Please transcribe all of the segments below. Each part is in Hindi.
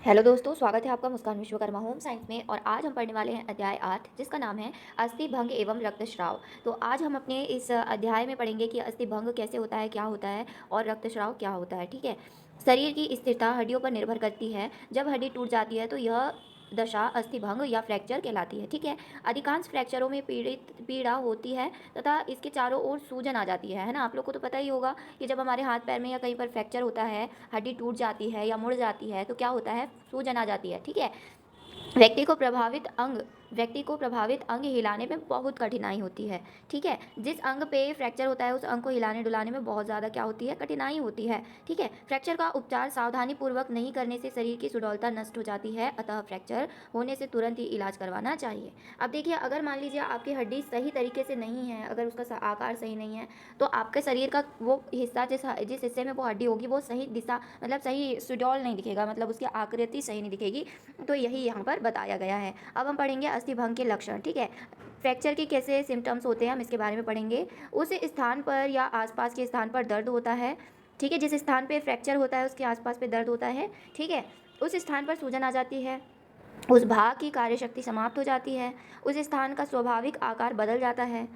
हेलो दोस्तों, स्वागत है आपका मुस्कान विश्वकर्मा होम साइंस में। और आज हम पढ़ने वाले हैं अध्याय 8, जिसका नाम है अस्थि भंग एवं रक्तस्राव। तो आज हम अपने इस अध्याय में पढ़ेंगे कि अस्थि भंग कैसे होता है, क्या होता है और रक्तस्राव क्या होता है। ठीक है। शरीर की स्थिरता हड्डियों पर निर्भर करती है। जब हड्डी टूट जाती है तो यह दशा अस्थि भंग या फ्रैक्चर कहलाती है। ठीक है। अधिकांश फ्रैक्चरों में पीड़ा होती है तथा इसके चारों ओर सूजन आ जाती है ना। आप लोग को तो पता ही होगा कि जब हमारे हाथ पैर में या कहीं पर फ्रैक्चर होता है, हड्डी टूट जाती है या मुड़ जाती है, तो क्या होता है, सूजन आ जाती है। ठीक है। व्यक्ति को प्रभावित अंग हिलाने में बहुत कठिनाई होती है। ठीक है। जिस अंग पे फ्रैक्चर होता है उस अंग को हिलाने डुलाने में बहुत ज़्यादा क्या होती है, कठिनाई होती है। ठीक है। फ्रैक्चर का उपचार सावधानी पूर्वक नहीं करने से शरीर की सुडौलता नष्ट हो जाती है, अतः फ्रैक्चर होने से तुरंत ही इलाज करवाना चाहिए। अब देखिए, अगर मान लीजिए आपकी हड्डी सही तरीके से नहीं है, अगर उसका आकार सही नहीं है, तो आपके शरीर का वो हिस्सा जिस हिस्से में वो हड्डी होगी वो सही दिशा मतलब सही सुडौल नहीं दिखेगा, मतलब उसकी आकृति सही नहीं दिखेगी। तो यही यहाँ पर बताया गया है। अब हम पढ़ेंगे अस्थि भंग के लक्षण। ठीक है। फ्रैक्चर के कैसे सिम्टम्स होते हैं हम इसके बारे में पढ़ेंगे। उस स्थान पर या आसपास के स्थान पर दर्द होता है। ठीक है। जिस स्थान पे फ्रैक्चर होता है उसके आसपास पे दर्द होता है। ठीक है। उस स्थान पर सूजन आ जाती है। उस भाग की कार्यशक्ति समाप्त हो जाती है। उस स्थान का स्वाभाविक आकार बदल जाता है।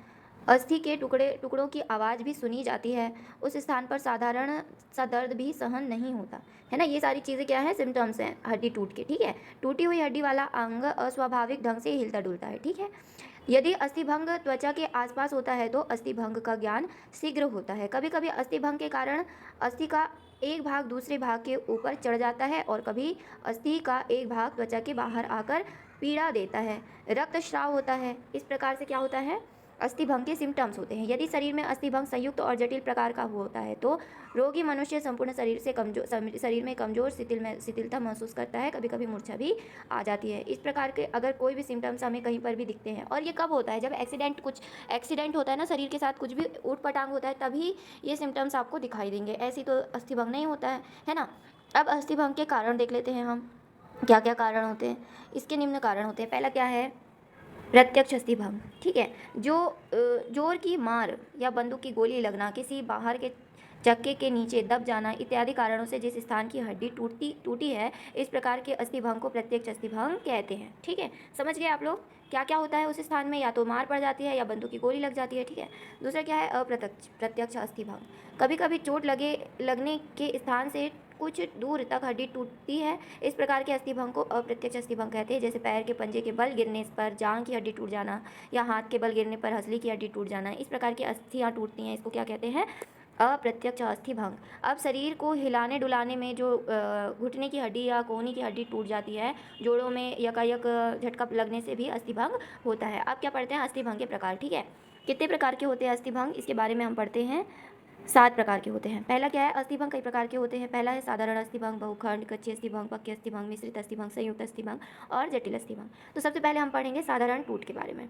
अस्थि के टुकड़ों की आवाज़ भी सुनी जाती है। उस स्थान पर साधारण सा दर्द भी सहन नहीं होता है ना। ये सारी चीज़ें क्या है, सिम्टम्स हैं हड्डी टूट के। ठीक है। टूटी हुई हड्डी वाला अंग अस्वाभाविक ढंग से हिलता डुलता है। ठीक है। यदि अस्थिभंग त्वचा के आसपास होता है तो अस्थिभंग का ज्ञान शीघ्र होता है। कभी कभी अस्थिभंग के कारण अस्थि का एक भाग दूसरे भाग के ऊपर चढ़ जाता है और कभी अस्थि का एक भाग त्वचा के बाहर आकर पीड़ा देता है। रक्तस्राव होता है। इस प्रकार से क्या होता है, अस्थिभंग के सिम्टम्स होते हैं। यदि शरीर में अस्थिभंग संयुक्त और जटिल प्रकार का होता है तो रोगी मनुष्य संपूर्ण शरीर में कमजोर शिथिलता महसूस करता है। कभी कभी मूर्छा भी आ जाती है। इस प्रकार के अगर कोई भी सिम्टम्स हमें कहीं पर भी दिखते हैं, और ये कब होता है, जब एक्सीडेंट होता है ना, शरीर के साथ कुछ भी ऊट पटांग होता है, तभी ये सिम्टम्स आपको दिखाई देंगे। ऐसी तो अस्थिभंग नहीं होता है ना। अब अस्थिभंग के कारण देख लेते हैं हम, क्या क्या कारण होते हैं। इसके निम्न कारण होते हैं। पहला क्या है, प्रत्यक्ष अस्थिभंग। ठीक है। जोर की मार या बंदूक की गोली लगना, किसी बाहर के चक्के के नीचे दब जाना इत्यादि कारणों से जिस स्थान की हड्डी टूटी है, इस प्रकार के अस्थिभंग को प्रत्यक्ष अस्थिभंग कहते हैं। ठीक है। समझ गए आप लोग क्या क्या होता है उस स्थान में, या तो मार पड़ जाती है या बंदूक की गोली लग जाती है। ठीक है। दूसरा क्या है, प्रत्यक्ष अस्थिभंग। कभी कभी चोट लगने के स्थान से कुछ दूर तक हड्डी टूटती है। इस प्रकार के अस्थिभंग को अप्रत्यक्ष अस्थिभंग कहते हैं। जैसे पैर के पंजे के बल गिरने पर जांघ की हड्डी टूट जाना, या हाथ के बल गिरने पर हंसली की हड्डी टूट जाना, इस प्रकार की अस्थियां टूटती हैं, इसको क्या कहते हैं, अप्रत्यक्ष अस्थिभंग। अब शरीर को हिलाने डुलाने में जो घुटने की हड्डी या कोहनी की हड्डी टूट जाती है, जोड़ों में यकायक झटका लगने से भी अस्थिभंग होता है। अब क्या पढ़ते हैं, अस्थिभंग के प्रकार। ठीक है। कितने प्रकार के होते हैं अस्थिभंग, इसके बारे में हम पढ़ते हैं। 7 प्रकार के होते हैं। पहला क्या है, अस्थिभंग कई प्रकार के होते हैं। पहला है साधारण अस्थिभंग, बहुखंड, कच्ची अस्थिभंग, पक्की अस्थिभंग, मिश्रित अस्थिभंग, संयुक्त अस्थिभंग और जटिल अस्थिभंग। तो सबसे पहले हम पढ़ेंगे साधारण टूट के बारे में,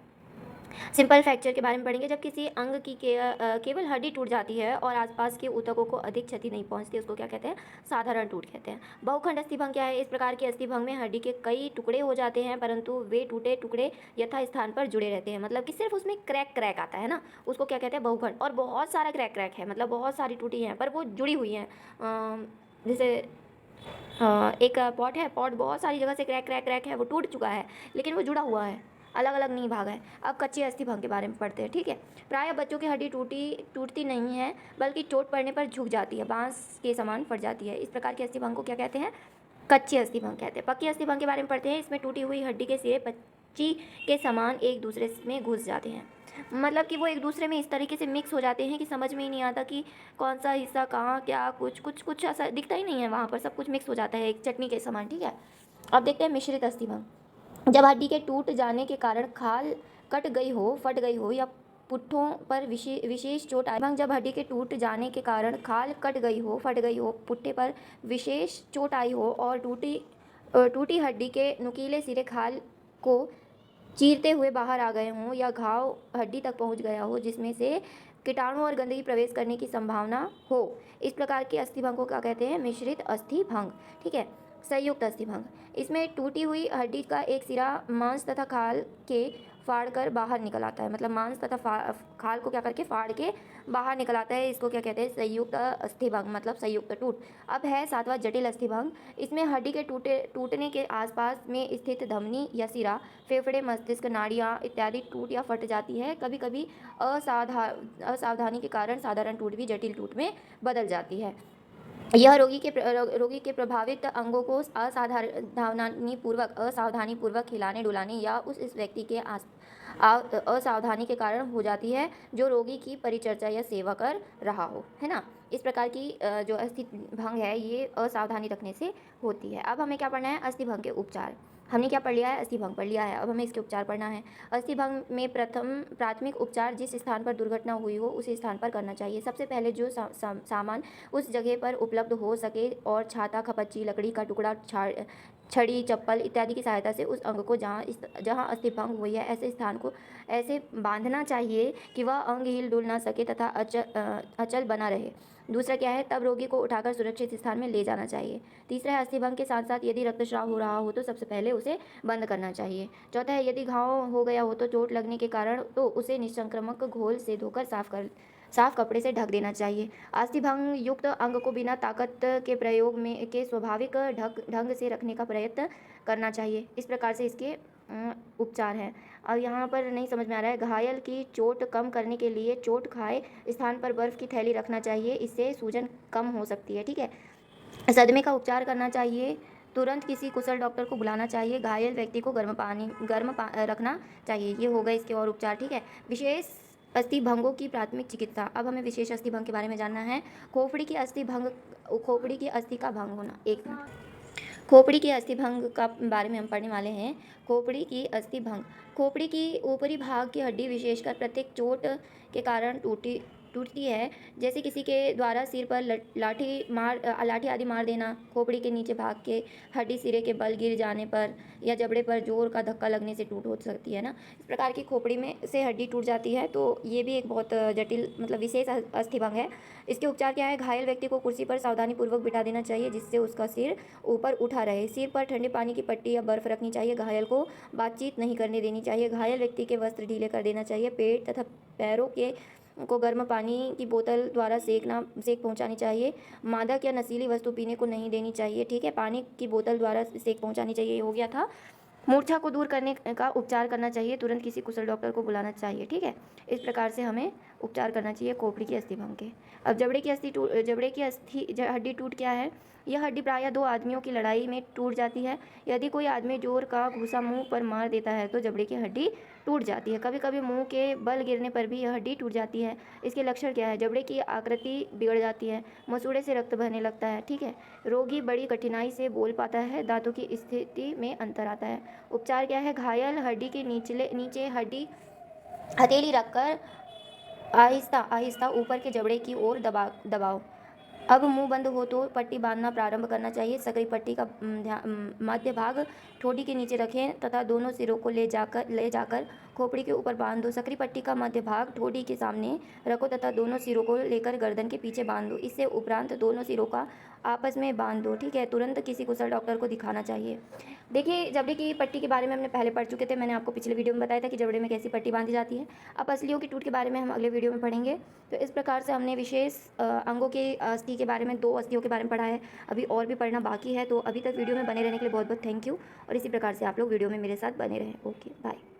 सिंपल फ्रैक्चर के बारे में पढ़ेंगे। जब किसी अंग की केवल हड्डी टूट जाती है और आसपास के ऊतकों को अधिक क्षति नहीं पहुंचती, उसको क्या कहते हैं, साधारण टूट कहते हैं। बहुखंड अस्थिभंग क्या है, इस प्रकार के अस्थिभंग में हड्डी के कई टुकड़े हो जाते हैं परंतु वे टूटे टुकड़े यथा स्थान पर जुड़े रहते हैं। मतलब कि सिर्फ उसमें क्रैक आता है ना, उसको क्या कहते हैं, बहुखंड। और बहुत सारा क्रैक है, मतलब बहुत सारी टूटी हैं पर वो जुड़ी हुई हैं। जैसे एक पॉट है, पॉट बहुत सारी जगह से क्रैक है, वो टूट चुका है लेकिन वो जुड़ा हुआ है, अलग अलग नहीं भाग है। अब कच्चे अस्थिभंग के बारे में पढ़ते हैं। ठीक है। प्रायः बच्चों की हड्डी टूटती नहीं है बल्कि चोट पड़ने पर झुक जाती है, बांस के समान फट जाती है। इस प्रकार के अस्थिभंग को क्या कहते हैं, कच्चे अस्थिभंग कहते हैं। पक्की अस्थिभंग के बारे में पढ़ते हैं। इसमें टूटी हुई हड्डी के सिरे पच्ची के समान एक दूसरे में घुस जाते हैं, मतलब कि वो एक दूसरे में इस तरीके से मिक्स हो जाते हैं कि समझ में ही नहीं आता कि कौन सा हिस्सा कहाँ क्या, कुछ ऐसा दिखता ही नहीं है, वहाँ पर सब कुछ मिक्स हो जाता है एक चटनी के समान। ठीक है। अब देखते हैं मिश्रित अस्थिभंग। जब हड्डी के टूट जाने के कारण खाल कट गई हो, फट गई हो या पुट्ठों पर विशेष चोट आई, जब हड्डी के टूट जाने के कारण खाल कट गई हो, फट गई हो, पुट्ठे पर विशेष चोट आई हो और टूटी हड्डी के नुकीले सिरे खाल को चीरते हुए बाहर आ गए हों, या घाव हड्डी तक पहुंच गया हो जिसमें से कीटाणु और गंदगी प्रवेश करने की संभावना हो, इस प्रकार के अस्थिभंग को क्या कहते हैं, मिश्रित अस्थिभंग। ठीक है। संयुक्त अस्थिभंग, इसमें टूटी हुई हड्डी का एक सिरा मांस तथा खाल के फाड़ कर बाहर निकल आता है। मतलब मांस तथा खाल को क्या करके फाड़ के बाहर निकल आता है। इसको क्या कहते हैं? संयुक्त अस्थिभंग, मतलब संयुक्त टूट। अब है सातवां जटिल अस्थिभंग, इसमें हड्डी के टूटने के आसपास में स्थित धमनी या सिरा, फेफड़े, मस्तिष्क, नाड़ियाँ इत्यादि टूट या फट जाती है। कभी कभी असावधानी के कारण साधारण टूट भी जटिल टूट में बदल जाती है। यह रोगी के प्रभावित अंगों को असावधानी पूर्वक हिलाने डुलाने या उस व्यक्ति के असावधानी के कारण हो जाती है जो रोगी की परिचर्या या सेवा कर रहा हो, है ना। इस प्रकार की जो अस्थि भंग है ये असावधानी रखने से होती है। अब हमें क्या पढ़ना है? अस्थि भंग के उपचार। हमने क्या पढ़ लिया है? अस्थि भंग पढ़ लिया है। अब हमें इसके उपचार पढ़ना है। अस्थि भंग में प्राथमिक उपचार जिस स्थान पर दुर्घटना हुई हो उस स्थान पर करना चाहिए। सबसे पहले जो सामान उस जगह पर उपलब्ध हो सके और छाता, खपच्ची, लकड़ी का टुकड़ा, छड़ी, चप्पल इत्यादि की सहायता से उस अंग को जहाँ अस्थि भंग हुई है ऐसे स्थान को ऐसे बांधना चाहिए कि वह अंग हिल डुल ना सके तथा अचल बना रहे। दूसरा क्या है? तब रोगी को उठाकर सुरक्षित स्थान में ले जाना चाहिए। तीसरा है अस्थि भंग के साथ साथ यदि रक्तस्राव हो रहा हो तो सबसे पहले उसे बंद करना चाहिए। चौथा है यदि घाव हो गया हो तो चोट लगने के कारण तो उसे निसंक्रामक घोल से धोकर साफ कपड़े से ढक देना चाहिए। अस्थि भंग युक्त अंग को बिना ताकत के प्रयोग में के स्वाभाविक ढंग से रखने का प्रयत्न करना चाहिए। इस प्रकार से इसके उपचार हैं। अब यहाँ पर नहीं समझ में आ रहा है। घायल की चोट कम करने के लिए चोट खाए स्थान पर बर्फ़ की थैली रखना चाहिए, इससे सूजन कम हो सकती है। ठीक है। सदमे का उपचार करना चाहिए, तुरंत किसी कुशल डॉक्टर को बुलाना चाहिए। घायल व्यक्ति को रखना चाहिए। ये हो गए इसके और उपचार। ठीक है। विशेष अस्थि भंगों की प्राथमिक चिकित्सा। अब हमें विशेष अस्थि भंग के बारे में जानना है। खोपड़ी की अस्थि का भंग होना। एक मिनट। खोपड़ी के अस्थि भंग का बारे में हम पढ़ने वाले हैं। खोपड़ी की अस्थि भंग, खोपड़ी की ऊपरी भाग की हड्डी विशेषकर प्रत्येक चोट के कारण टूटती है। जैसे किसी के द्वारा सिर पर लाठी आदि मार देना, खोपड़ी के नीचे भाग के हड्डी सिरे के बल गिर जाने पर या जबड़े पर जोर का धक्का लगने से टूट हो सकती है ना। इस प्रकार की खोपड़ी में से हड्डी टूट जाती है तो ये भी एक बहुत जटिल मतलब विशेष अस्थि भंग है। इसके उपचार क्या है? घायल व्यक्ति को कुर्सी पर सावधानीपूर्वक बिठा देना चाहिए जिससे उसका सिर ऊपर उठा रहे। सिर पर ठंडे पानी की पट्टी या बर्फ़ रखनी चाहिए। घायल को बातचीत नहीं करने देनी चाहिए। घायल व्यक्ति के वस्त्र ढीले कर देना चाहिए। पेट तथा पैरों को गर्म पानी की बोतल द्वारा सेक पहुंचानी चाहिए। मादक या नशीली वस्तु पीने को नहीं देनी चाहिए। ठीक है। पानी की बोतल द्वारा सेक पहुंचानी चाहिए। ये हो गया था। मूर्छा को दूर करने का उपचार करना चाहिए। तुरंत किसी कुशल डॉक्टर को बुलाना चाहिए। ठीक है। इस प्रकार से हमें उपचार करना चाहिए खोपड़ी की अस्थि भंग के। अब जबड़े की हड्डी टूट क्या है? यह हड्डी प्रायः दो आदमियों की लड़ाई में टूट जाती है। यदि कोई आदमी जोर का घूसा मुंह पर मार देता है तो जबड़े की हड्डी टूट जाती है। कभी कभी मुंह के बल गिरने पर भी यह हड्डी टूट जाती है। इसके लक्षण क्या है? जबड़े की आकृति बिगड़ जाती है, मसूड़े से रक्त बहने लगता है। ठीक है। रोगी बड़ी कठिनाई से बोल पाता है, दांतों की स्थिति में अंतर आता है। उपचार क्या है? घायल हड्डी के नीचे हथेली रखकर आहिस्ता आहिस्ता ऊपर के जबड़े की ओर दबाओ। अब मुंह बंद हो तो पट्टी बांधना प्रारंभ करना चाहिए। सकरी पट्टी का मध्य भाग ठोड़ी के नीचे रखें तथा दोनों सिरों को ले जाकर खोपड़ी के ऊपर बांध दो। सकरी पट्टी का मध्य भाग ठोड़ी के सामने रखो तथा दोनों सिरों को लेकर गर्दन के पीछे बांध दो। इससे उपरांत दोनों सिरों का आपस में बांध दो। ठीक है। तुरंत किसी कुशल डॉक्टर को दिखाना चाहिए। देखिए, जबड़े की पट्टी के बारे में हमने पहले पढ़ चुके थे। मैंने आपको पिछले वीडियो में बताया था कि जबड़े में कैसी पट्टी बांधी जाती है। अब पसलियों की टूट के बारे में हम अगले वीडियो में पढ़ेंगे। तो इस प्रकार से हमने विशेष अंगों के अस्थि के बारे में, 2 अस्थियों के बारे में पढ़ा है। अभी और भी पढ़ना बाकी है। तो अभी तक वीडियो में बने रहने के लिए बहुत बहुत थैंक यू। और इसी प्रकार से आप लोग वीडियो में मेरे साथ बने रहें। Okay, bye.